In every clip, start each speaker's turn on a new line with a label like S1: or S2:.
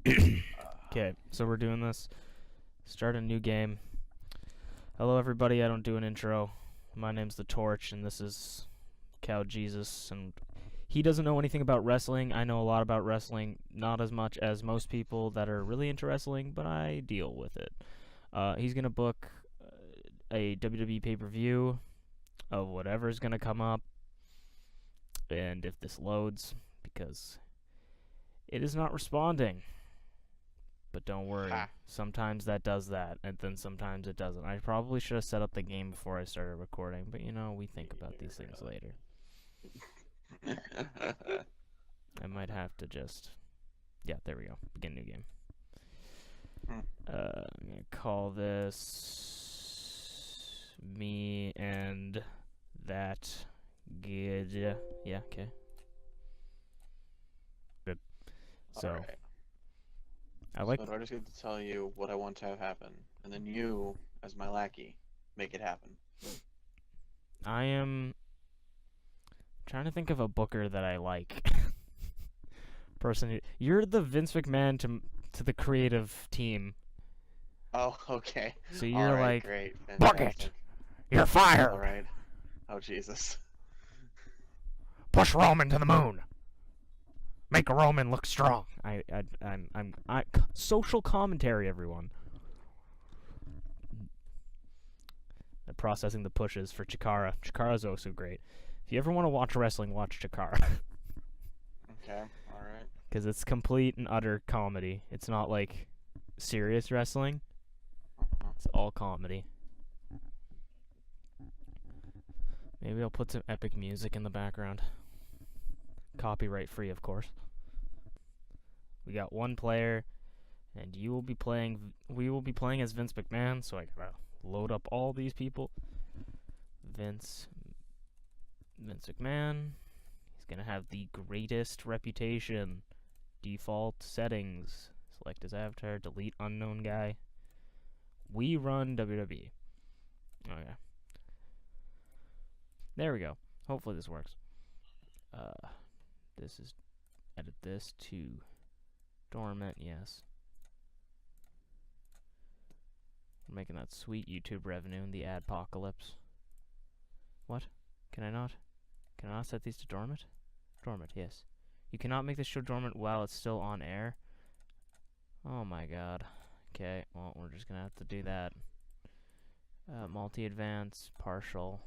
S1: Okay, so we're doing this. Start a new game. Hello, everybody. I don't do an intro. My name's The Torch, and this is Cow Jesus. And he doesn't know anything about wrestling. I know a lot about wrestling, not as much as most people that are really into wrestling, but I deal with it. He's gonna book a WWE pay-per-view of whatever's gonna come up, and if this loads, because it is not responding. But don't worry, sometimes that does that, and then sometimes it doesn't. I probably should have set up the game before I started recording, but we think about these things later. I might have to just... Yeah, there we go. Begin new game. I'm gonna call this... Me and that... Good. Yeah, okay. Good. So...
S2: Alright.
S1: So I
S2: just get to tell you what I want to have happen, and then you, as my lackey, make it happen.
S1: I am trying to think of a booker that I like. You're the Vince McMahon to the creative team.
S2: Oh, okay.
S1: So you're like,
S2: great,
S1: book it. You're fired.
S2: All right. Oh, Jesus.
S1: Push Roman to the moon. Make Roman look strong. I'm social commentary, everyone. I'm processing the pushes for Chikara. Chikara's also great. If you ever want to watch wrestling, watch Chikara.
S2: Okay, alright.
S1: Because it's complete and utter comedy. It's not like serious wrestling. It's all comedy. Maybe I'll put some epic music in the background. Copyright free, of course. We got one player, and we will be playing as Vince McMahon, so I gotta load up all these people. Vince McMahon. He's gonna have the greatest reputation. Default settings. Select his avatar, delete unknown guy. We run WWE. Okay. There we go. Hopefully this works. This is... Edit this to... dormant, yes. We're making that sweet YouTube revenue in the adpocalypse. What? Can I not set these to dormant? Dormant, yes. You cannot make this show dormant while it's still on air? Oh my god. Okay, well, we're just gonna have to do that. Multi-advance, partial.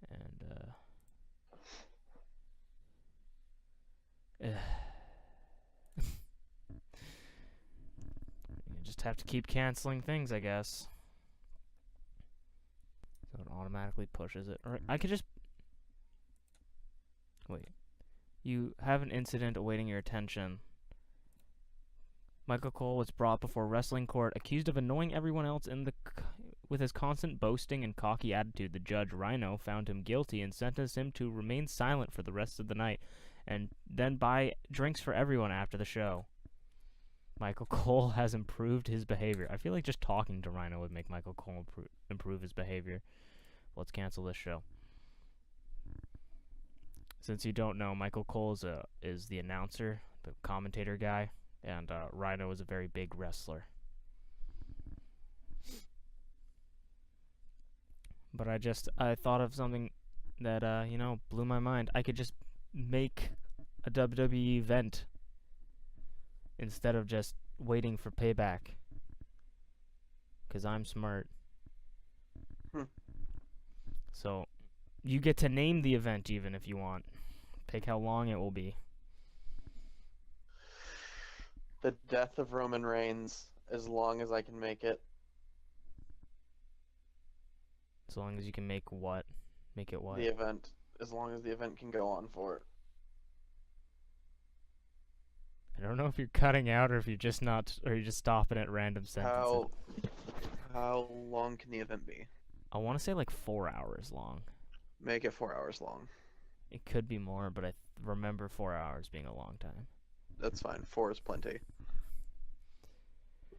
S1: And, you just have to keep canceling things, I guess. So it automatically pushes it. Or I could just... Wait. You have an incident awaiting your attention. Michael Cole was brought before wrestling court, accused of annoying everyone else with his constant boasting and cocky attitude. The judge, Rhino, found him guilty and sentenced him to remain silent for the rest of the night, and then buy drinks for everyone after the show. Michael Cole has improved his behavior. I feel like just talking to Rhino would make Michael Cole improve his behavior. Let's cancel this show. Since you don't know, Michael Cole is the announcer, the commentator guy, and Rhino is a very big wrestler. But I thought of something that, blew my mind. I could just make a WWE event instead of just waiting for payback. Because I'm smart. So, you get to name the event even if you want. Pick how long it will be.
S2: The death of Roman Reigns, as long as I can make it.
S1: As long as you can make what? Make it what?
S2: The event. As long as the event can go on for it.
S1: I don't know if you're cutting out or if you're just not, or you're just stopping at random sentences.
S2: How long can the event be?
S1: I want to say like 4 hours long.
S2: Make it 4 hours long.
S1: It could be more, but I remember 4 hours being a long time.
S2: That's fine. 4 is plenty.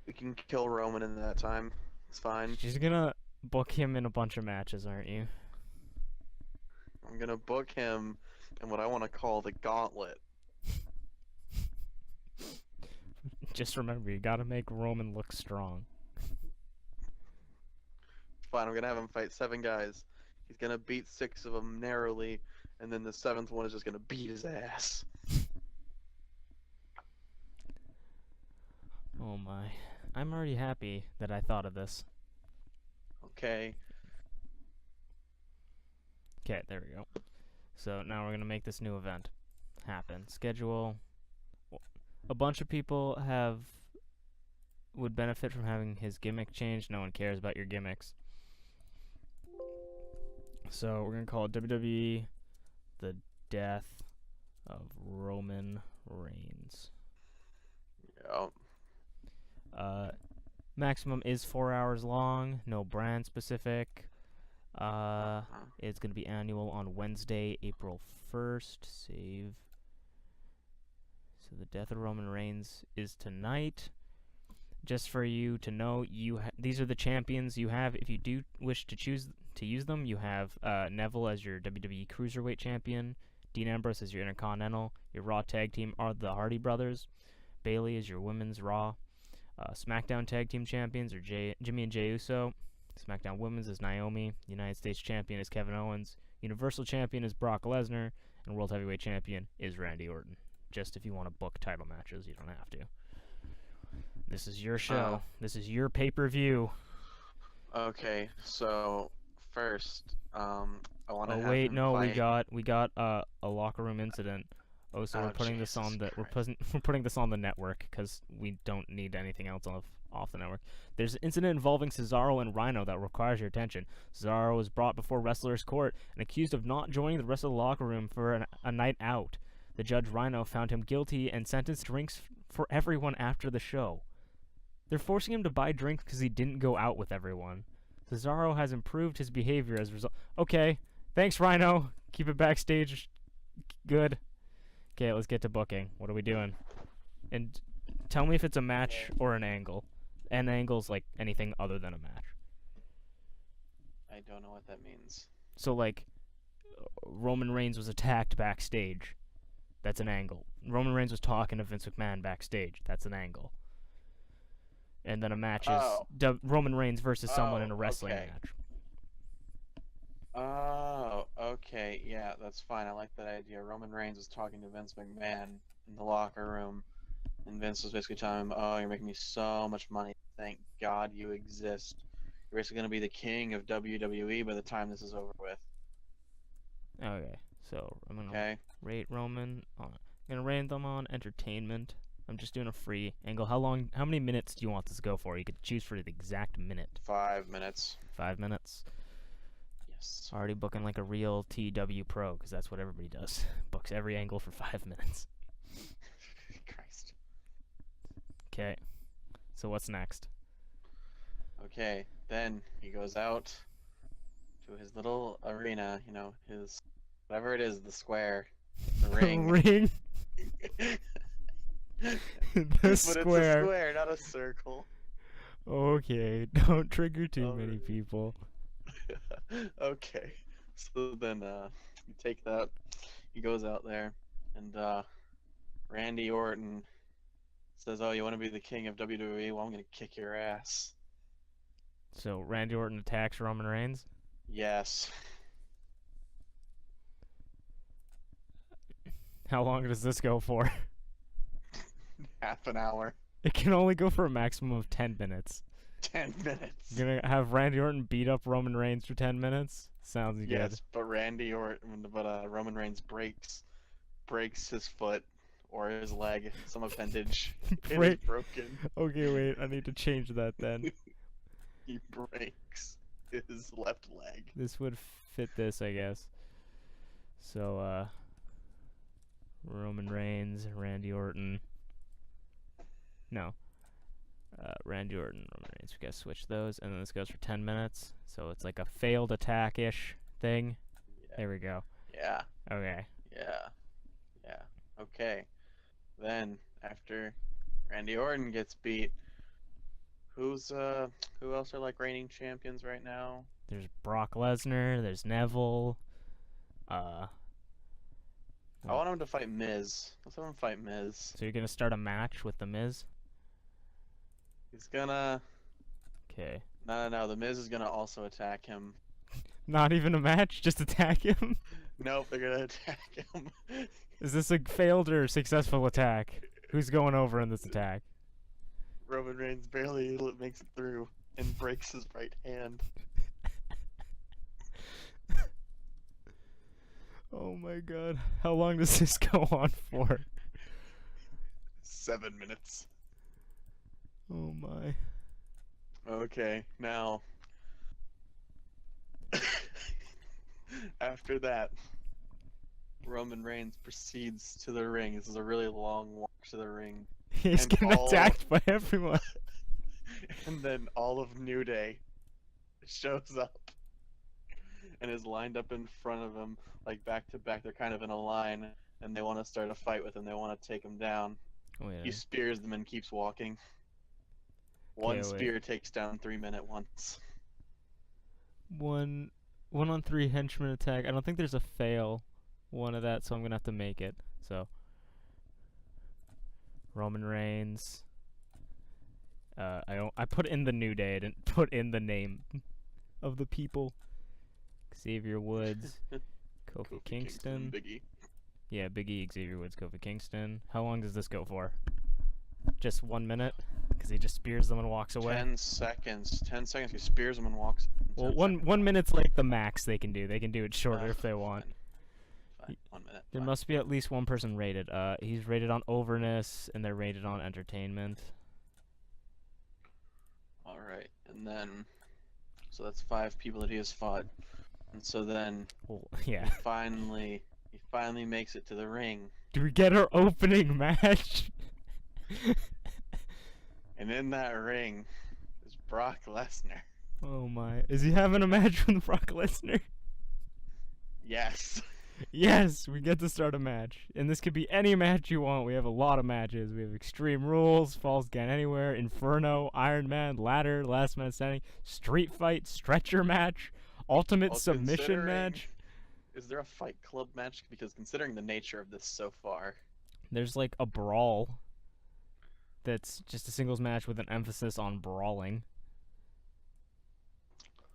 S2: We can kill Roman in that time. It's fine.
S1: She's gonna book him in a bunch of matches, aren't you?
S2: I'm gonna book him in what I want to call the gauntlet.
S1: Just remember, you gotta make Roman look strong.
S2: Fine, I'm gonna have him fight 7 guys. He's gonna beat 6 of them narrowly, and then the 7th one is just gonna beat his ass.
S1: Oh my. I'm already happy that I thought of this.
S2: Okay.
S1: Okay, there we go. So now we're gonna make this new event happen. Schedule. A bunch of people would benefit from having his gimmick changed. No one cares about your gimmicks. So we're gonna call it WWE the Death of Roman Reigns.
S2: Yep.
S1: Maximum is 4 hours long. No brand specific. It's gonna be annual on Wednesday, April 1st. Save. So the Death of Roman Reigns is tonight. Just for you to know, these are the champions you have. If you do wish to choose to use them, you have Neville as your WWE Cruiserweight Champion, Dean Ambrose as your Intercontinental. Your Raw Tag Team are the Hardy Brothers. Bayley is your Women's Raw. SmackDown Tag Team Champions are Jimmy and Jey Uso. SmackDown Women's is Naomi. United States Champion is Kevin Owens. Universal Champion is Brock Lesnar. And World Heavyweight Champion is Randy Orton. Just if you want to book title matches, you don't have to. This is your show. This is your pay-per-view.
S2: Okay, so first, I want to.
S1: Oh wait, no, we got a locker room incident. Oh, so we're putting this on the we're putting this on the network because we don't need anything else off the network. There's an incident involving Cesaro and Rhino that requires your attention. Cesaro was brought before Wrestlers Court and accused of not joining the rest of the locker room for a night out. The judge Rhino found him guilty and sentenced drinks for everyone after the show. They're forcing him to buy drinks because he didn't go out with everyone. Cesaro has improved his behavior as a result. Okay, thanks, Rhino. Keep it backstage. Good. Okay, let's get to booking. What are we doing? And tell me if it's a match or an angle. An angle's like anything other than a match.
S2: I don't know what that means.
S1: So, like, Roman Reigns was attacked backstage. That's an angle. Roman Reigns was talking to Vince McMahon backstage. That's an angle. And then a match is Roman Reigns versus someone in a wrestling match.
S2: Oh, okay. Yeah, that's fine. I like that idea. Roman Reigns was talking to Vince McMahon in the locker room, and Vince was basically telling him, "Oh, you're making me so much money. Thank God you exist. You're basically going to be the king of WWE by the time this is over with."
S1: Okay, so I'm going to rate Roman on... I'm going to rate them on entertainment. I'm just doing a free angle. How many minutes do you want this to go for? You could choose for the exact minute.
S2: 5 minutes.
S1: 5 minutes.
S2: Yes.
S1: Already booking like a real TEW pro, because that's what everybody does. Books every angle for 5 minutes.
S2: Christ.
S1: Okay. So what's next?
S2: Okay, then he goes out to his little arena, you know, his... whatever it is, the square. The ring.
S1: Ring? The
S2: but
S1: square.
S2: It's a square, not a circle.
S1: Okay, don't trigger too many people.
S2: Okay, so then you take that. He goes out there, and Randy Orton says, "Oh, you want to be the king of WWE? Well, I'm gonna kick your ass."
S1: So Randy Orton attacks Roman Reigns?
S2: Yes.
S1: How long does this go for?
S2: Half an hour.
S1: It can only go for a maximum of 10 minutes.
S2: 10 minutes.
S1: You're gonna have Randy Orton beat up Roman Reigns for 10 minutes? Sounds good.
S2: Yes, but Roman Reigns breaks his foot or his leg, some appendage. It is broken.
S1: Okay, wait, I need to change that then.
S2: He breaks his left leg.
S1: This would fit this, I guess. So, Roman Reigns, Randy Orton. No. Randy Orton, Roman Reigns. We gotta switch those, and then this goes for 10 minutes. So it's like a failed attack-ish thing. Yeah. There we go.
S2: Yeah.
S1: Okay.
S2: Yeah. Okay. Then, after Randy Orton gets beat, who else are like reigning champions right now?
S1: There's Brock Lesnar, there's Neville.
S2: I want him to fight Miz. Let's have him fight Miz.
S1: So you're gonna start a match with the Miz?
S2: He's gonna.
S1: Okay.
S2: No. The Miz is gonna also attack him.
S1: Not even a match, just attack him?
S2: Nope, they're gonna attack him.
S1: Is this a failed or successful attack? Who's going over in this attack?
S2: Roman Reigns barely makes it through and breaks his right hand.
S1: Oh my god. How long does this go on for?
S2: 7 minutes.
S1: Oh my.
S2: Okay, now. After that, Roman Reigns proceeds to the ring. This is a really long walk to the ring.
S1: He's getting attacked by everyone.
S2: And then all of New Day shows up and is lined up in front of him, like back to back. They're kind of in a line, and they want to start a fight with him. They want to take him down.
S1: Wait,
S2: He spears them and keeps walking. One spear takes down 3-minute ones.
S1: one on 3 henchman attack. I don't think there's a fail one of that, so I'm gonna have to make it. So Roman Reigns. I put in the New Day. I didn't put in the name of the people. Xavier Woods, Kofi Kingston.
S2: Big E.
S1: Yeah, Big E, Xavier Woods, Kofi Kingston. How long does this go for? Just 1 minute? Because he just spears them and walks away.
S2: 10 seconds. 10 seconds. He spears them and walks.
S1: Well, one minute's like the max they can do. They can do it shorter if they want.
S2: Fine. 1 minute.
S1: There must be at least one person rated. He's rated on overness, and they're rated on entertainment.
S2: All right, and then, so that's 5 people that he has fought, and so then,
S1: Well, yeah.
S2: he finally makes it to the ring,
S1: Do we get our opening match?
S2: and in that ring is Brock Lesnar.
S1: Oh my! Is he having a match with Brock Lesnar?
S2: Yes.
S1: Yes, we get to start a match. And this could be any match you want. We have a lot of matches. We have Extreme Rules, Falls Count Anywhere, Inferno, Iron Man, Ladder, Last Man Standing, Street Fight, Stretcher Match, Ultimate Submission Match.
S2: Is there a Fight Club match? Because considering the nature of this so far.
S1: There's like a brawl that's just a singles match with an emphasis on brawling.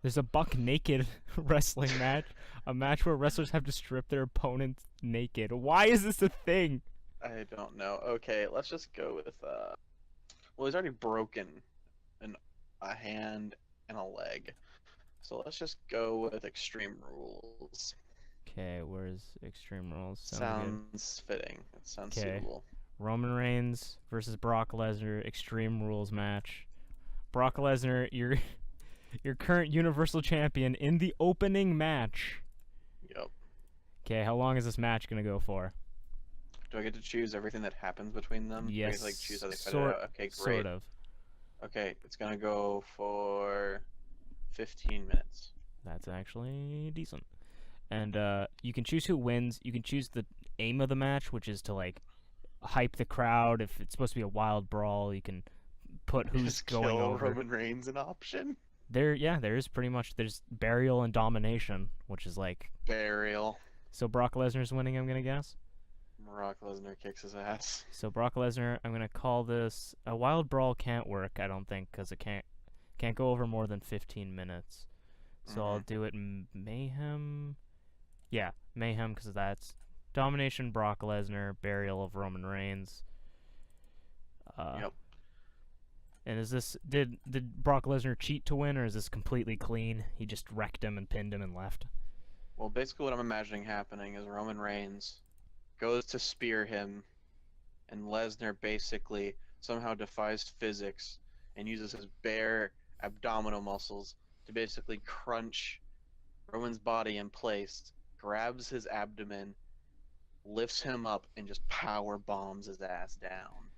S1: There's a buck naked wrestling match, a match where wrestlers have to strip their opponents naked. Why is this a thing?
S2: I don't know. Okay, let's just go with well, he's already broken a hand and a leg. So let's just go with Extreme Rules.
S1: Okay, where's Extreme Rules?
S2: Sounds fitting. It sounds suitable.
S1: Roman Reigns versus Brock Lesnar, Extreme Rules match. Brock Lesnar, your current Universal Champion in the opening match.
S2: Yep.
S1: Okay, how long is this match gonna go for?
S2: Do I get to choose everything that happens between them?
S1: Yes.
S2: I get to, like, choose how they fight it out? Okay, great.
S1: Sort of.
S2: Okay, it's gonna go for 15 minutes.
S1: That's actually decent. And you can choose who wins. You can choose the aim of the match, which is to like hype the crowd. If it's supposed to be a wild brawl, you can put who's
S2: Just
S1: going
S2: kill
S1: over.
S2: Roman Reigns an option?
S1: There is pretty much. There's burial and domination, which is like
S2: Burial.
S1: So Brock Lesnar's winning, I'm gonna guess.
S2: Brock Lesnar kicks his ass.
S1: So Brock Lesnar, I'm gonna call this a wild brawl. Can't work, I don't think, because it can't go over more than 15 minutes. So I'll do it mayhem. Yeah, mayhem, because that's domination. Brock Lesnar, burial of Roman Reigns.
S2: Yep.
S1: And is this did Brock Lesnar cheat to win, or is this completely clean? He just wrecked him and pinned him and left.
S2: Well, basically what I'm imagining happening is Roman Reigns goes to spear him, and Lesnar basically somehow defies physics and uses his bare abdominal muscles to basically crunch Roman's body in place, grabs his abdomen, lifts him up, and just power bombs his ass down.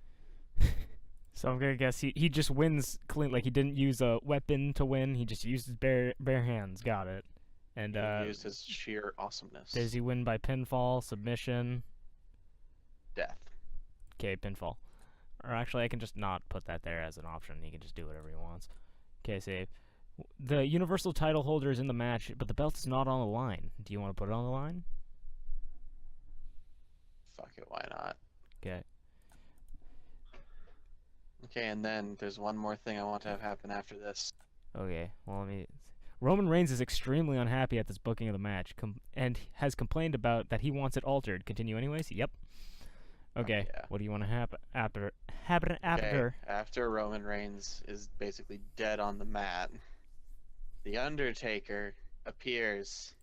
S1: So I'm gonna guess he just wins clean. Like he didn't use a weapon to win. He just used his bare hands. Got it. And
S2: he used his sheer awesomeness.
S1: Does he win by pinfall, submission?
S2: Death.
S1: Okay, pinfall. Or actually, I can just not put that there as an option. He can just do whatever he wants. Okay, save. The Universal title holder is in the match, but the belt is not on the line. Do you want to put it on the line?
S2: Fuck it, why not?
S1: Okay.
S2: Okay, and then there's one more thing I want to have happen after this.
S1: Okay, well, Roman Reigns is extremely unhappy at this booking of the match, and has complained about that he wants it altered. Continue anyways? Yep. Okay,
S2: Yeah.
S1: what do you want to happen after?
S2: Okay, after Roman Reigns is basically dead on the mat, The Undertaker appears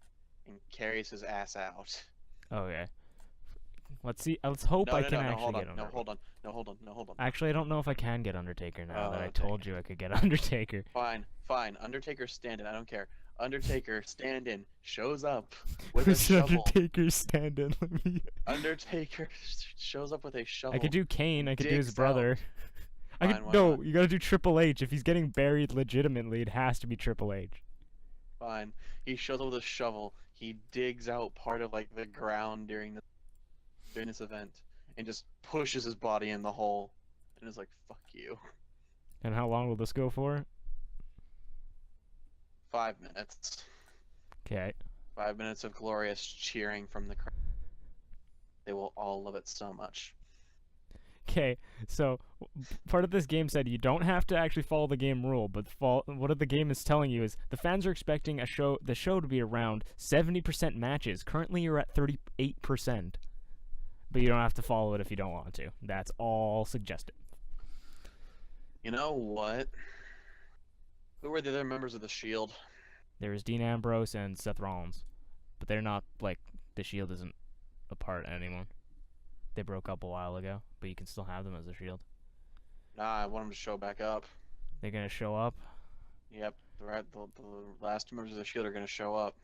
S2: and carries his ass out.
S1: Okay. Let's see. Let's hope I can actually
S2: hold on.
S1: get
S2: No,
S1: Undertaker.
S2: hold on. No, hold on. No, hold on.
S1: Actually, I don't know if I can get Undertaker now that I
S2: Okay.
S1: told you I could get Undertaker.
S2: Fine, fine. Undertaker stand-in. I don't care. Undertaker stand-in shows up with a
S1: Who's
S2: shovel.
S1: Undertaker stand-in?
S2: Undertaker shows up with a shovel.
S1: I could do Kane. I could do his
S2: digs
S1: brother.
S2: out.
S1: I
S2: Fine,
S1: could
S2: why
S1: no.
S2: not?
S1: You gotta do Triple H. If he's getting buried legitimately, it has to be Triple H.
S2: Fine. He shows up with a shovel. He digs out part of like the ground during this event and just pushes his body in the hole and is like, "Fuck you."
S1: And how long will this go for?
S2: 5 minutes.
S1: Okay.
S2: 5 minutes of glorious cheering from the crowd. They will all love it so much.
S1: Okay, so part of this game said you don't have to actually follow the game rule, but what the game is telling you is the fans are expecting the show to be around 70% matches. Currently, you're at 38%, but you don't have to follow it if you don't want to. That's all suggested.
S2: You know what? Who were the other members of the Shield?
S1: There is Dean Ambrose and Seth Rollins, but they're not like the Shield isn't a part anymore. They broke up a while ago, but you can still have them as a Shield.
S2: Nah, I want them to show back up.
S1: They're gonna show up.
S2: Yep, the last two members of the Shield are gonna show up.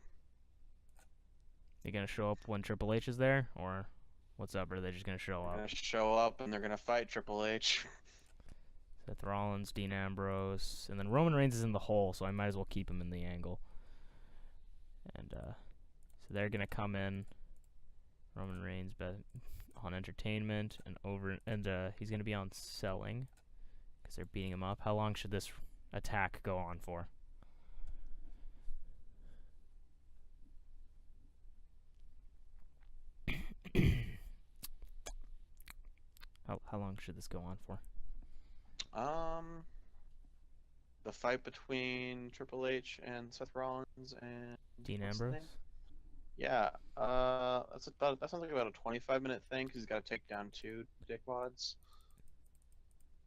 S1: They're gonna show up when Triple H is there, or what's up? Or are they just gonna show
S2: They're
S1: up?
S2: gonna show up and they're gonna fight Triple H.
S1: Seth Rollins, Dean Ambrose, and then Roman Reigns is in the hole, so I might as well keep him in the angle. And so they're gonna come in. Roman Reigns on entertainment and he's gonna be on selling because they're beating him up. How long should this attack go on for? How long should this go on for?
S2: The fight between Triple H and Seth Rollins and
S1: Dean
S2: what's his
S1: Ambrose?
S2: name? Yeah, that sounds like about a 25-minute thing because he's got to take down 2 dickwads.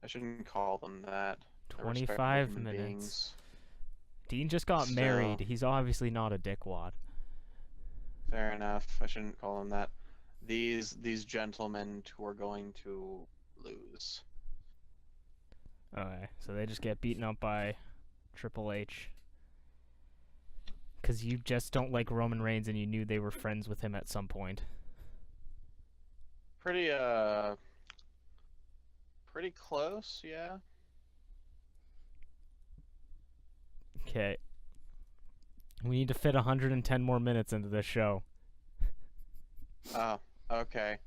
S2: I shouldn't call them that. They're
S1: 25
S2: respectable human
S1: minutes.
S2: beings.
S1: Dean just got married. He's obviously not a dickwad.
S2: Fair enough. I shouldn't call them that. These gentlemen who are going to lose.
S1: Okay, so they just get beaten up by Triple H. Because you just don't like Roman Reigns and you knew they were friends with him at some point.
S2: Pretty close, yeah.
S1: Okay. We need to fit 110 more minutes into this show.
S2: Oh, okay.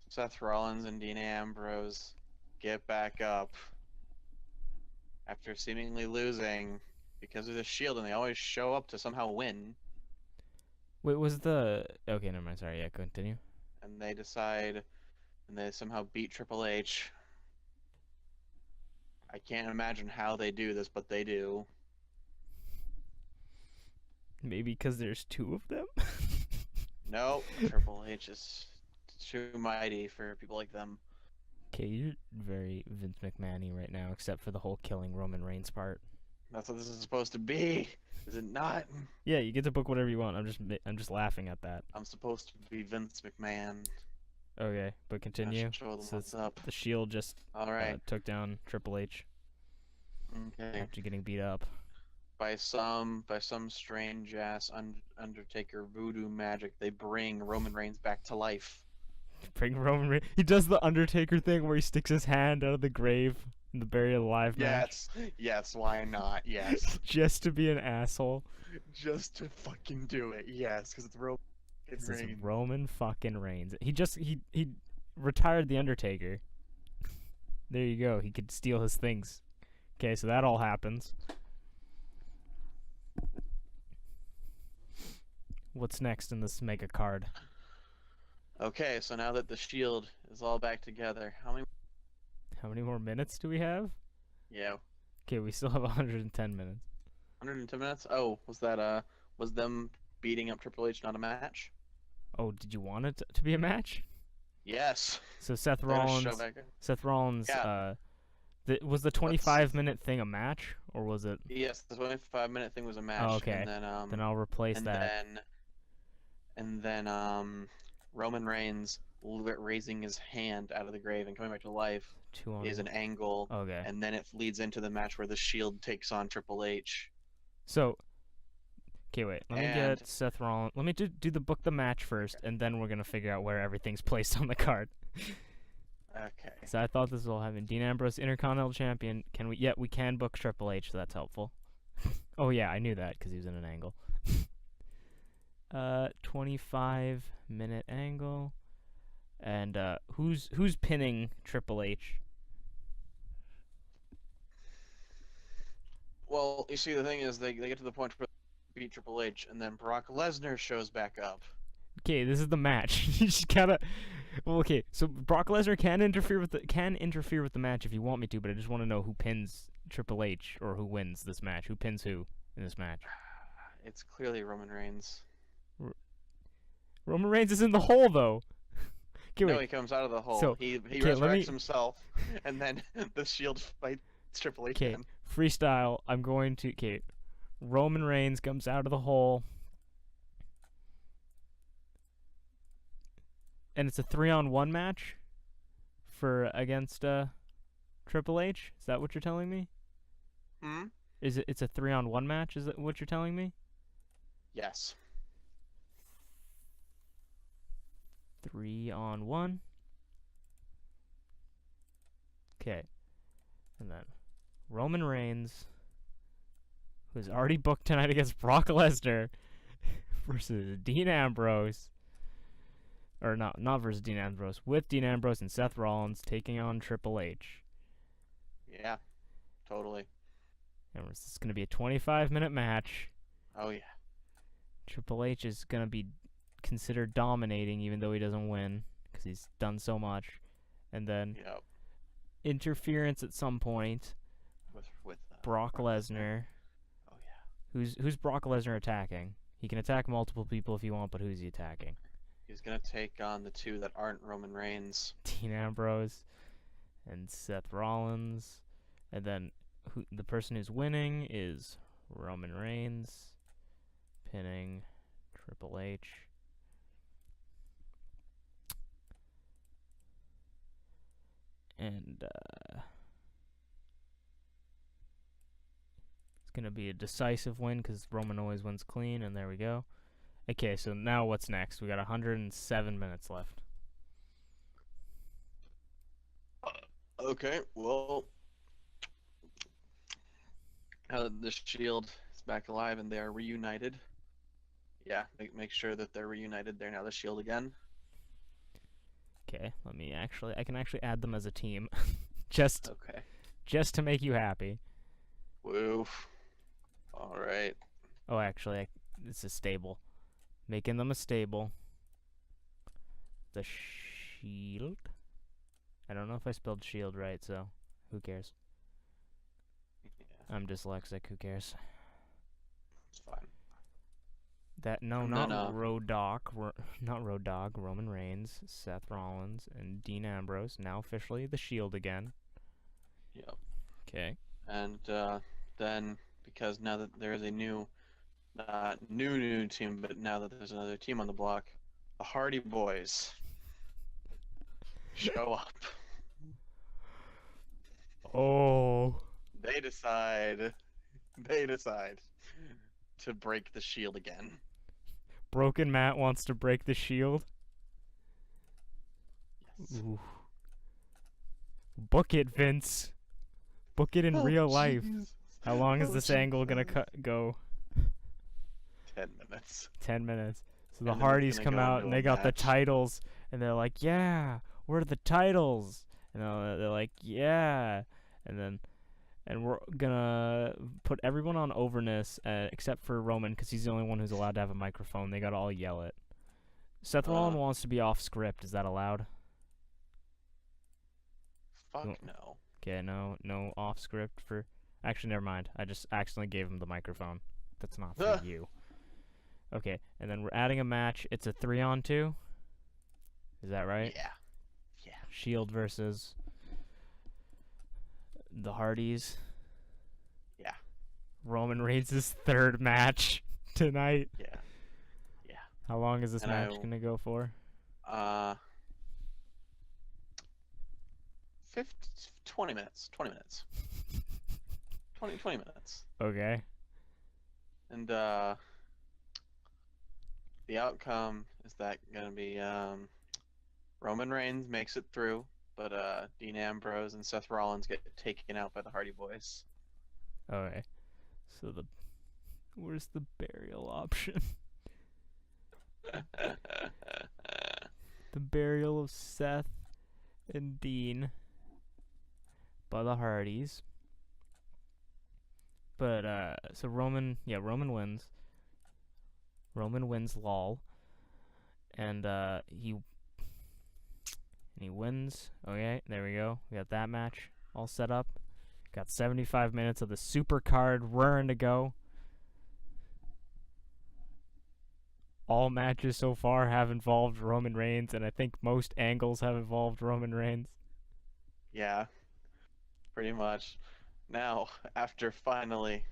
S2: Seth Rollins and Dean Ambrose get back up after seemingly losing because of the Shield, and they always show up to somehow win.
S1: Wait, was the... Okay, never mind. Sorry, yeah, continue.
S2: And they decide, and they somehow beat Triple H. I can't imagine how they do this, but they do.
S1: Maybe because there's 2 of them?
S2: Nope, Triple H is too mighty for people like them.
S1: Okay, you're very Vince McMahon-y right now, except for the whole killing Roman Reigns part.
S2: That's what this is supposed to be, is it not?
S1: Yeah, you get to book whatever you want. I'm just laughing at that.
S2: I'm supposed to be Vince McMahon.
S1: Okay, but continue.
S2: Show them
S1: So
S2: what's up.
S1: the Shield just
S2: All right.
S1: took down Triple H
S2: Okay.
S1: after getting beat up.
S2: By some strange ass Undertaker voodoo magic, they bring Roman Reigns back to life.
S1: Bring Roman Reigns. He does the Undertaker thing where he sticks his hand out of the grave in the Buried Alive match.
S2: Yes, why not? Yes.
S1: Just to be an asshole.
S2: Just to fucking do it. Yes, because it's Roman
S1: This is
S2: Reigns.
S1: Roman fucking Reigns. He retired the Undertaker. There you go. He could steal his things. Okay, so that all happens. What's next in this mega card?
S2: Okay, so now that the Shield is all back together, how
S1: How many more minutes do we have?
S2: Yeah,
S1: Okay, we still have 110 minutes.
S2: 110 minutes. Oh, was them beating up Triple H not a match?
S1: Oh, did you want it to be a match?
S2: Yes.
S1: So Seth
S2: They're gonna show
S1: Rollins,
S2: back in.
S1: Seth Rollins,
S2: Yeah.
S1: was the
S2: Let's.
S1: 25-minute thing a match, or was it?
S2: Yes, the 25-minute thing was a
S1: Oh,
S2: match,
S1: okay. Then I'll replace
S2: and
S1: that.
S2: then and then Roman Reigns raising his hand out of the grave and coming back to life
S1: 2 on
S2: is an angle,
S1: Okay.
S2: and then it leads into the match where the Shield takes on Triple H.
S1: So, okay, wait. Let me
S2: And
S1: get Seth Rollins. Let me do the book the match first, and then we're gonna figure out where everything's placed on the card.
S2: okay,
S1: So I thought this was all having Dean Ambrose Intercontinental Champion. Can we? Yeah, we can book Triple H. So that's helpful. Oh yeah, I knew that because he was in an angle. 25-minute angle, and who's pinning Triple H?
S2: well, you see, the thing is, they get to the point where they beat Triple H, and then Brock Lesnar shows back up.
S1: Okay, this is the match. You just gotta. Well, okay, so Brock Lesnar can interfere with the match if you want me to, but I just want to know who pins Triple H or who wins this match. Who pins who in this match?
S2: It's clearly Roman Reigns.
S1: Roman Reigns is in the hole though. Okay,
S2: No,
S1: wait.
S2: he comes out of the hole.
S1: So,
S2: he
S1: okay,
S2: resurrects himself, and then the Shield fights Triple H.
S1: Okay, freestyle. I'm going to. Okay, Roman Reigns comes out of the hole, and it's a 3-on-1 match for against Triple H. Is that what you're telling me?
S2: Hmm.
S1: Is it? It's a 3-on-1 match. Is that what you're telling me?
S2: Yes.
S1: 3-on-1. Okay, and then Roman Reigns, who's already booked tonight against Brock Lesnar, versus Dean Ambrose. Or not versus Dean Ambrose, with Dean Ambrose and Seth Rollins taking on Triple H.
S2: Yeah. Totally.
S1: And this is going to be a 25-minute match.
S2: Oh yeah.
S1: Triple H is going to be considered dominating even though he doesn't win because he's done so much. And then
S2: Yep.
S1: interference at some point.
S2: With
S1: Brock Lesnar.
S2: Oh yeah.
S1: Who's Brock Lesnar attacking? He can attack multiple people if you want, but who's he attacking?
S2: He's gonna take on the two that aren't Roman Reigns.
S1: Dean Ambrose and Seth Rollins. And then the person who's winning is Roman Reigns pinning Triple H. And it's going to be a decisive win because Roman always wins clean, and there we go. Okay, so now what's next? We got 107 minutes left.
S2: Okay, well, now that the Shield is back alive and they are reunited, yeah, make sure that they're reunited. They're now the Shield again.
S1: Okay, I can actually add them as a team, just to make you happy.
S2: Woo. All right.
S1: Oh, actually, it's a stable. Making them a stable. The Shield. I don't know if I spelled Shield right, so who cares?
S2: Yeah,
S1: I'm dyslexic. Who cares?
S2: it's fine.
S1: Not Road Dogg, Roman Reigns, Seth Rollins, and Dean Ambrose, now officially the Shield again.
S2: Yep.
S1: Okay.
S2: And then, because now that there is a new team, but now that there's another team on the block, the Hardy Boys show up.
S1: Oh.
S2: They decide to break the Shield again.
S1: Broken Matt wants to break the Shield.
S2: Yes.
S1: Ooh. Book it, Vince. Book it in real life. How long is this angle gonna go?
S2: 10 minutes.
S1: 10 minutes. So the
S2: And then
S1: Hardys
S2: it's
S1: come
S2: gonna go
S1: out
S2: into
S1: and
S2: a
S1: they got the
S2: match.
S1: titles, and they're like, "Yeah, we're the titles." And they're like, "Yeah," and we're gonna put everyone on overness except for Roman because he's the only one who's allowed to have a microphone. They gotta all yell it. Seth Rollins wants to be off script. Is that allowed?
S2: Fuck no.
S1: Okay, no off script for. Actually, never mind. I just accidentally gave him the microphone. That's not for you. Okay, and then we're adding a match. It's a 3-on-2. Is that right?
S2: Yeah. Yeah.
S1: Shield versus the Hardys.
S2: Yeah.
S1: Roman Reigns' third match tonight.
S2: Yeah. Yeah.
S1: How long is this
S2: And
S1: match gonna go for?
S2: 20 minutes. 20 minutes. 20 minutes.
S1: Okay.
S2: And the outcome is that gonna be Roman Reigns makes it through, but Dean Ambrose and Seth Rollins get taken out by the Hardy Boys.
S1: Okay. So where's the burial option? The burial of Seth and Dean by the Hardys. But so Roman wins. Roman wins, lol. And he wins. Okay, there we go. We got that match all set up. Got 75 minutes of the super card raring to go. All matches so far have involved Roman Reigns, and I think most angles have involved Roman Reigns.
S2: Yeah, pretty much. Now, after finally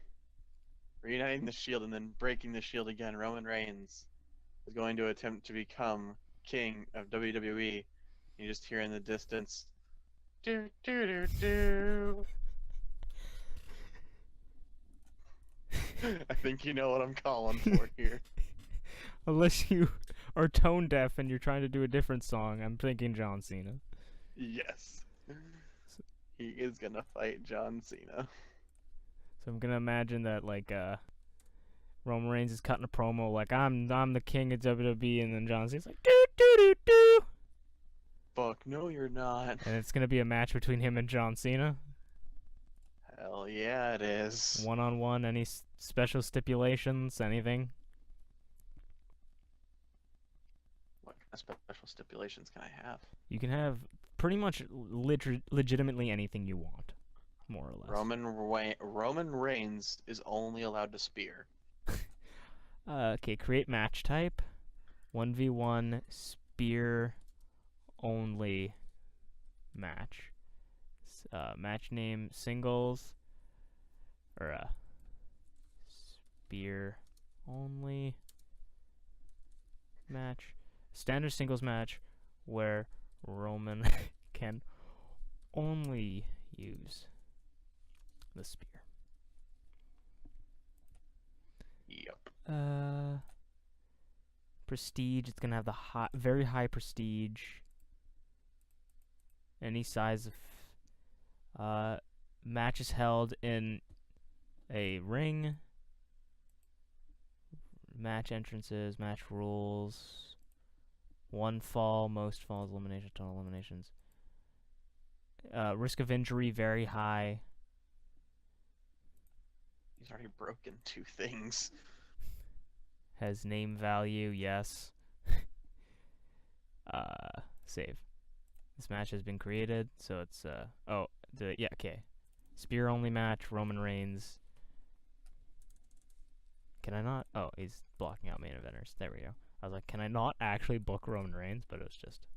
S2: reuniting the Shield and then breaking the Shield again, Roman Reigns is going to attempt to become king of WWE. You just hear in the distance, do do do do. I think you know what I'm calling for here.
S1: Unless you are tone deaf and you're trying to do a different song, I'm thinking John Cena.
S2: Yes. He is gonna fight John Cena.
S1: So I'm gonna imagine that Roman Reigns is cutting a promo like I'm the king of WWE, and then John Cena's like do do do do.
S2: Fuck no, you're not.
S1: And it's gonna be a match between him and John Cena.
S2: Hell yeah, it is.
S1: 1-on-1. Any special stipulations? Anything?
S2: What kind of special stipulations can I have?
S1: You can have pretty much legitimately anything you want, more or less.
S2: Roman Reigns is only allowed to spear.
S1: Okay, create match type. 1v1 spear only match. Match name singles or spear only match. Standard singles match where Roman can only use the spear.
S2: Yep.
S1: Prestige. It's gonna have the very high prestige. Any size of matches held in a ring. Match entrances, match rules. One fall, most falls, elimination, total eliminations. Risk of injury very high.
S2: He's already broken 2 things.
S1: Has name value, yes. Save. This match has been created, so it's okay. Spear only match, Roman Reigns. Can I not? Oh, he's blocking out main eventers. There we go. I was like, can I not actually book Roman Reigns? But it was just.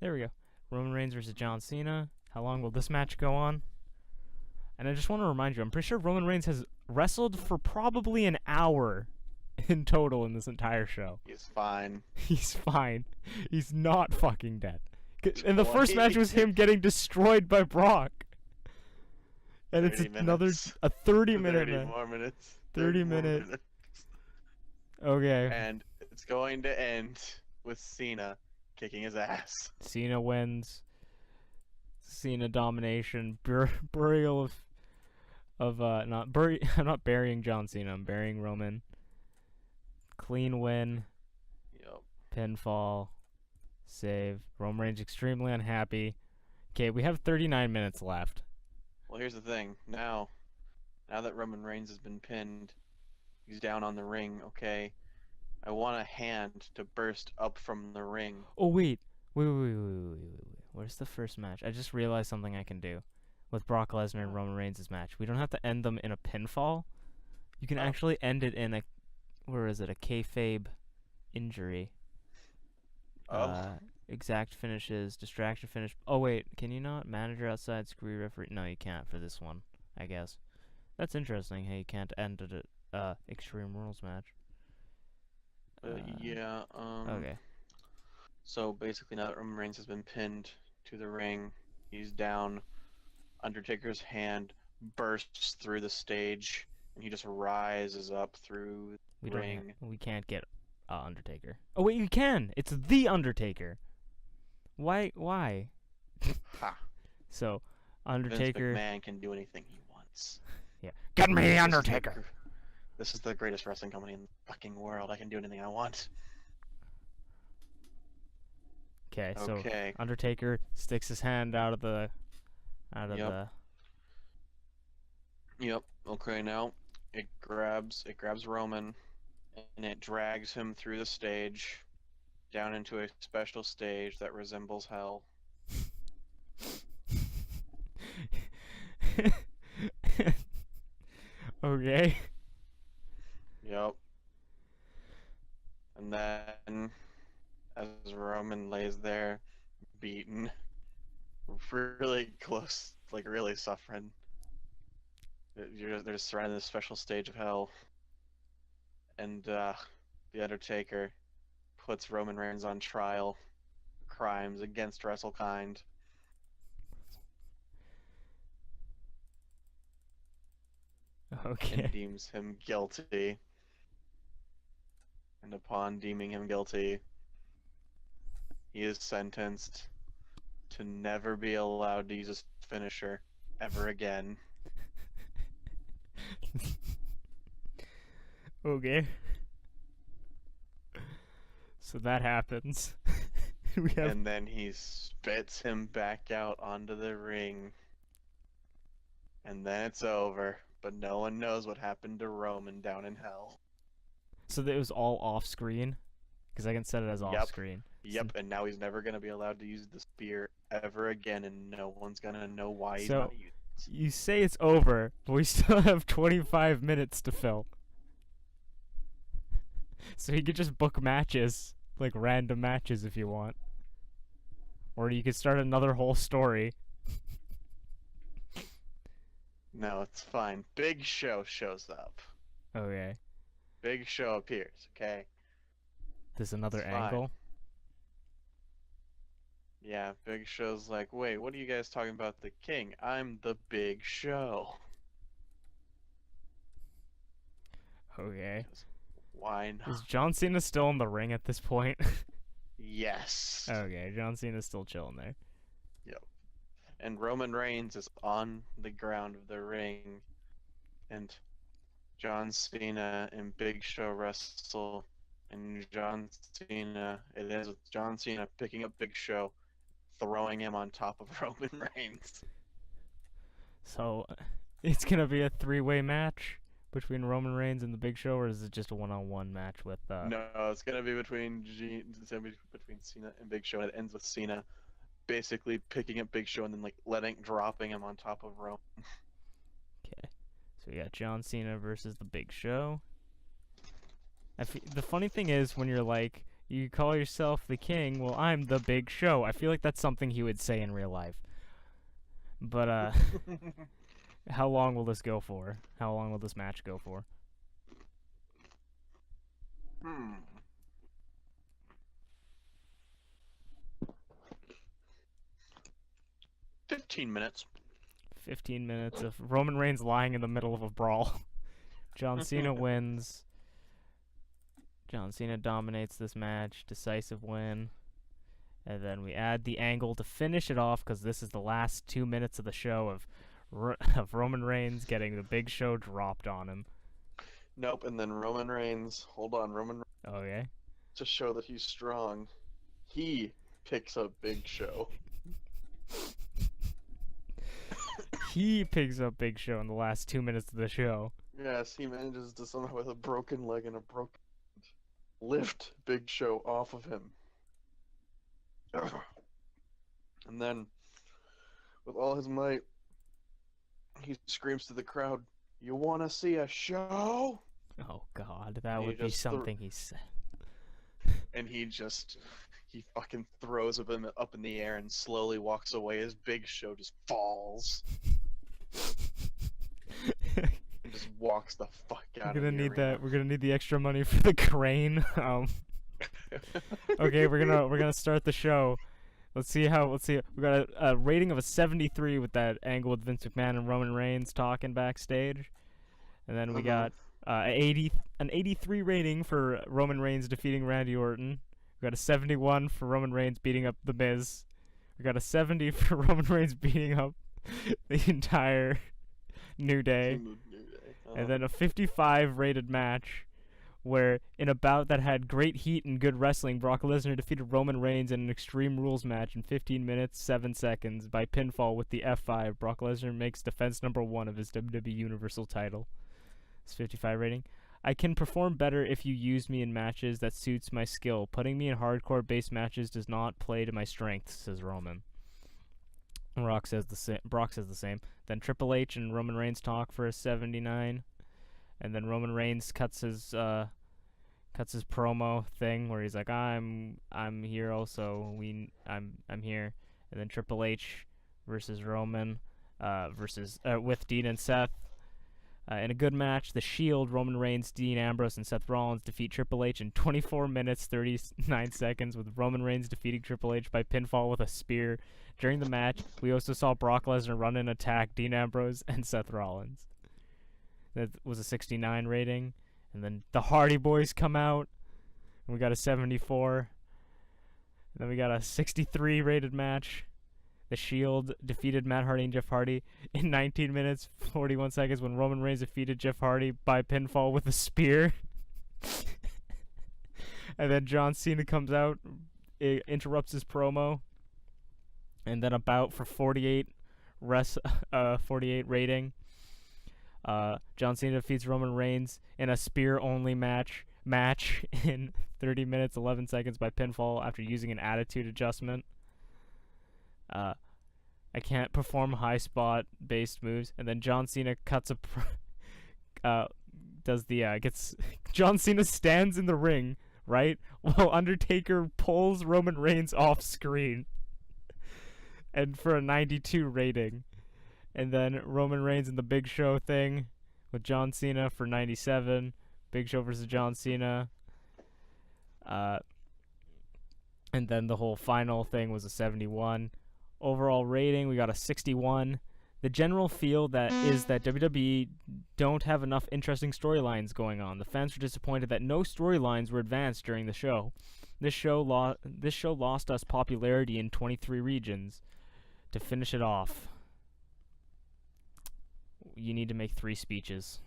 S1: There we go. Roman Reigns versus John Cena. How long will this match go on? And I just want to remind you, I'm pretty sure Roman Reigns has wrestled for probably an hour in total in this entire show.
S2: He's fine.
S1: He's fine. He's not fucking dead. And the first match was him getting destroyed by Brock. And it's another 30-minute match.
S2: 30 more minutes.
S1: 30 minutes. Okay.
S2: And it's going to end with Cena kicking his ass.
S1: Cena wins. Cena domination. Burial of I'm not burying John Cena. I'm burying Roman. Clean win.
S2: Yep.
S1: Pinfall. Save. Roman Reigns extremely unhappy. Okay, we have 39 minutes left.
S2: Well, here's the thing. Now that Roman Reigns has been pinned, he's down on the ring, okay? I want a hand to burst up from the ring.
S1: Oh, wait. Wait. Where's the first match? I just realized something I can do with Brock Lesnar and Roman Reigns' match. We don't have to end them in a pinfall. You can
S2: Oh.
S1: actually end it in a, where is it? A kayfabe injury.
S2: Oh.
S1: Exact finishes, distraction finish. Oh wait, can you not? Manager outside, screw referee. No, you can't for this one. I guess that's interesting. Hey, you can't end it at Extreme Rules match.
S2: Yeah.
S1: Okay.
S2: So basically, now that Roman Reigns has been pinned to the ring, he's down. Undertaker's hand bursts through the stage, and he just rises up through
S1: We
S2: the
S1: don't.
S2: ring.
S1: We can't get Undertaker. Oh wait, you can. It's the Undertaker. Why? Why?
S2: Ha!
S1: So,
S2: Vince
S1: Undertaker.
S2: McMahon can do anything he wants.
S1: Yeah. Get me the
S2: This is the
S1: Undertaker.
S2: This is the greatest wrestling company in the fucking world. I can do anything I want.
S1: Okay. So
S2: Okay.
S1: Undertaker sticks his hand out of the.
S2: Yep.
S1: the.
S2: Yep. Okay. Now it grabs Roman, and it drags him through the stage, down into a special stage that resembles hell.
S1: Okay.
S2: Yep. And then, as Roman lays there, beaten, really close, like really suffering, they're just surrounded in this special stage of hell. And the Undertaker puts Roman Reigns on trial for crimes against WrestleKind
S1: Okay.
S2: and deems him guilty. And upon deeming him guilty, he is sentenced to never be allowed to use his finisher ever again.
S1: Okay. So that happens.
S2: And then he spits him back out onto the ring. And then it's over. But no one knows what happened to Roman down in hell.
S1: So that it was all off screen, because I can set it as off screen.
S2: Yep, and now he's never going to be allowed to use the spear ever again, and no one's going to know why he's not using it.
S1: You say it's over, but we still have 25 minutes to fill. So you could just book matches, like random matches if you want. Or you could start another whole story.
S2: No, it's fine. Big Show shows up.
S1: Okay.
S2: Big Show appears, okay?
S1: There's another
S2: It's fine.
S1: angle.
S2: Yeah, Big Show's like, wait, what are you guys talking about the king? I'm the Big Show.
S1: Okay.
S2: Why not?
S1: Is John Cena still in the ring at this point?
S2: Yes.
S1: Okay, John Cena's still chilling there.
S2: Yep. And Roman Reigns is on the ground of the ring, and John Cena and Big Show wrestle, and it ends with John Cena picking up Big Show, throwing him on top of Roman Reigns.
S1: So, it's gonna be a three-way match between Roman Reigns and the Big Show, or is it just a one-on-one match with?
S2: No, it's gonna be between Cena and Big Show, and it ends with Cena basically picking up Big Show and then dropping him on top of Roman.
S1: Okay, so we got John Cena versus the Big Show. The funny thing is, when you're like, you call yourself the king, well, I'm the Big Show. I feel like that's something he would say in real life. But how long will this go for? How long will this match go for?
S2: 15 minutes.
S1: 15 minutes of Roman Reigns lying in the middle of a brawl. John Cena wins. John Cena dominates this match. Decisive win. And then we add the angle to finish it off, because this is the last 2 minutes of the show of Roman Reigns getting the Big Show dropped on him.
S2: Nope, and then Roman Reigns,
S1: Okay.
S2: to show that he's strong, he picks up Big Show.
S1: He picks up Big Show in the last 2 minutes of the show.
S2: Yes, he manages to somehow, with a broken leg and a broken hand, lift Big Show off of him. And then, with all his might, he screams to the crowd, "You want to see a show?"
S1: Oh God, that
S2: And he
S1: would be
S2: just
S1: something he said.
S2: and he fucking throws him up in the air and slowly walks away. His Big Show just falls and just walks the fuck
S1: We're
S2: out of
S1: gonna
S2: the
S1: need
S2: arena.
S1: that. We're gonna need the extra money for the crane. Okay, we're gonna start the show. Let's see. We got a rating of a 73 with that angle with Vince McMahon and Roman Reigns talking backstage, and then we got an 83 rating for Roman Reigns defeating Randy Orton. We got a 71 for Roman Reigns beating up The Miz. We got a 70 for Roman Reigns beating up the entire New Day, and then a 55 rated match where in a bout that had great heat and good wrestling, Brock Lesnar defeated Roman Reigns in an Extreme Rules match in 15 minutes, 7 seconds by pinfall with the F5. Brock Lesnar makes defense number 1 of his WWE Universal title. It's 55 rating. I can perform better if you use me in matches that suits my skill. Putting me in hardcore-based matches does not play to my strengths, says Roman. Brock says the same. Then Triple H and Roman Reigns talk for a 79. And then Roman Reigns cuts his promo thing where he's like, I'm here also. I'm here. And then Triple H versus Roman with Dean and Seth. In a good match, The Shield, Roman Reigns, Dean Ambrose, and Seth Rollins defeat Triple H in 24 minutes 39 seconds, with Roman Reigns defeating Triple H by pinfall with a spear. During the match, we also saw Brock Lesnar run and attack Dean Ambrose and Seth Rollins. That was a 69 rating. And then the Hardy Boys come out, and we got a 74. And then we got a 63 rated match. The Shield defeated Matt Hardy and Jeff Hardy in 19 minutes 41 seconds when Roman Reigns defeated Jeff Hardy by pinfall with a spear. And then John Cena comes out, interrupts his promo, and then a bout for 48 rating. John Cena defeats Roman Reigns in a spear-only match in 30 minutes 11 seconds by pinfall after using an attitude adjustment. I can't perform high spot based moves, and then John Cena John Cena stands in the ring, right, while Undertaker pulls Roman Reigns off screen, and for a 92 rating. And then Roman Reigns in the Big Show thing with John Cena for 97. Big Show versus John Cena. And then the whole final thing was a 71. Overall rating, we got a 61. The general feel is that WWE don't have enough interesting storylines going on. The fans were disappointed that no storylines were advanced during the show. This show lost us popularity in 23 regions. To finish it off, you need to make 3 speeches.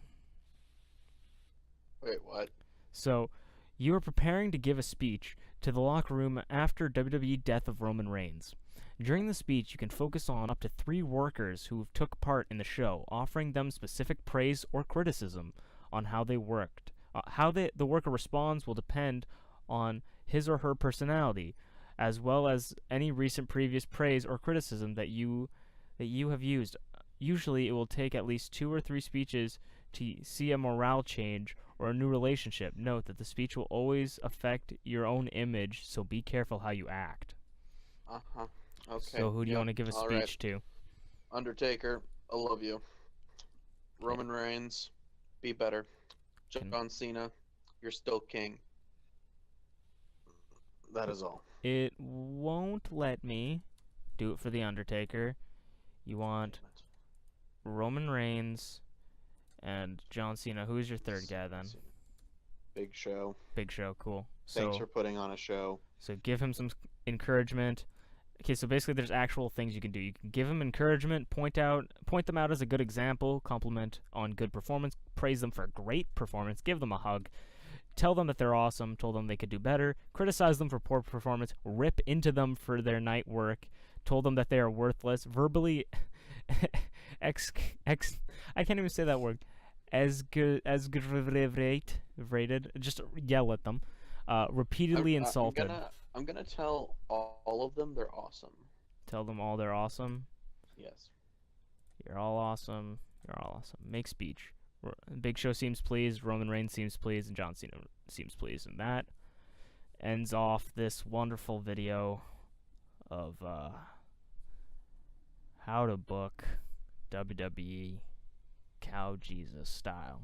S2: Wait, what?
S1: So, you are preparing to give a speech to the locker room after WWE death of Roman Reigns. During the speech, you can focus on up to 3 workers who took part in the show, offering them specific praise or criticism on how they worked. How the worker responds will depend on his or her personality, as well as any recent previous praise or criticism that you have used. Usually, it will take at least 2 or 3 speeches to see a morale change or a new relationship. Note that the speech will always affect your own image, so be careful how you act.
S2: Uh-huh. Okay.
S1: So who do you want to give a speech to?
S2: Undertaker, I love you. Roman Reigns, be better. John Cena, you're still king. That is all.
S1: It won't let me do it for The Undertaker. You want Roman Reigns and John Cena. Who's your third guy then?
S2: Big Show.
S1: Big Show, cool.
S2: Thanks for putting on a show.
S1: So give him some encouragement. Okay, so basically there's actual things you can do. You can give them encouragement, point them out as a good example, compliment on good performance, praise them for a great performance, give them a hug, tell them that they're awesome, told them they could do better, criticize them for poor performance, rip into them for their night work, told them that they are worthless, verbally I can't even say that word. Rated, just yell at them. Repeatedly insulted.
S2: I'm gonna tell all of them they're awesome.
S1: Tell them all they're awesome.
S2: Yes.
S1: You're all awesome. You're all awesome. Make speech. Big Show seems pleased. Roman Reigns seems pleased, and John Cena seems pleased, and that ends off this wonderful video of how to book WWE Cow Jesus style.